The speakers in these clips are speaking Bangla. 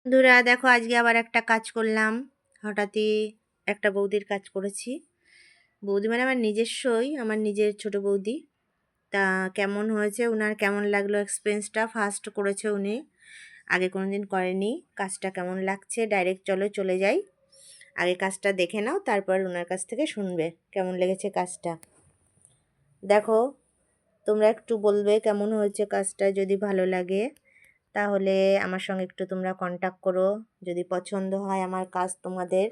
বন্ধুরা দেখো, আজকে আবার একটা কাজ করলাম। হঠাৎই একটা বৌদির কাজ করেছি। বৌদি মানে আমার নিজস্বই, আমার নিজের ছোট বৌদি। তা কেমন হয়েছে, ওনার কেমন লাগলো এক্সপিরিয়েন্সটা, ফার্স্ট করেছে উনি, আগে কোনো দিন করেনি। কাজটা কেমন লাগছে ডাইরেক্ট চলো চলে যাই, আগে কাজটা দেখে নাও, তারপর ওনার কাছ থেকে শুনবে কেমন লেগেছে কাজটা। দেখো, তোমরা একটু বলবে কেমন হয়েছে কাজটা। যদি ভালো লাগে তাহলে আমার সঙ্গে একটু তোমরা কন্ট্যাক্ট করো। যদি পছন্দ হয় আমার কাজ তোমাদের,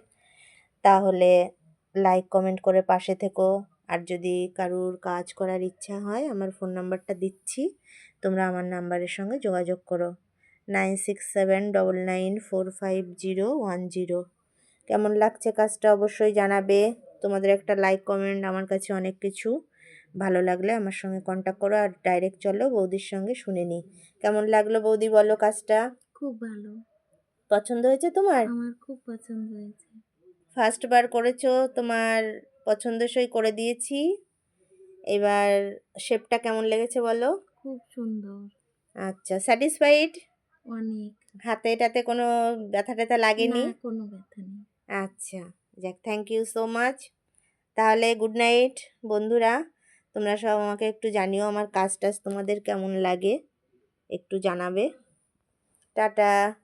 তাহলে লাইক কমেন্ট করে পাশে থেকো। আর যদি কারুর কাজ করার ইচ্ছা হয়, আমার ফোন নাম্বারটা দিচ্ছি, তোমরা আমার নাম্বারের সঙ্গে যোগাযোগ করো, 9679945010। কেমন লাগছে কাজটা অবশ্যই জানাবে। তোমাদের একটা লাইক কমেন্ট আমার কাছে অনেক কিছু। ভালো লাগলে আমার সঙ্গে কন্ট্যাক্ট করো, আর ডাইরেক্ট চলো বৌদির সঙ্গে শুনে নিই কেমন লাগলো। বৌদি বলো, কাজটা খুব ভালো। পছন্দ হয়েছে তোমার? আমার খুব পছন্দ হয়েছে। ফার্স্ট বার করেছো, তোমার পছন্দসই করে দিয়েছি। এবার শেপটা কেমন লেগেছে বলো? খুব সুন্দর। আচ্ছা, স্যাটিসফাইড? অনেক। হাতে টাতে কোনো ব্যথা ট্যাথা লাগেনি? না, কোনো ব্যথা নেই। আচ্ছা, যাক, থ্যাংক ইউ সো মাচ। তাহলে গুড নাইট বন্ধুরা। তোমরা সব আমাকে একটু জানিও আমার কাজ টাজ তোমাদের কেমন লাগে, একটু জানাবে। টাটা।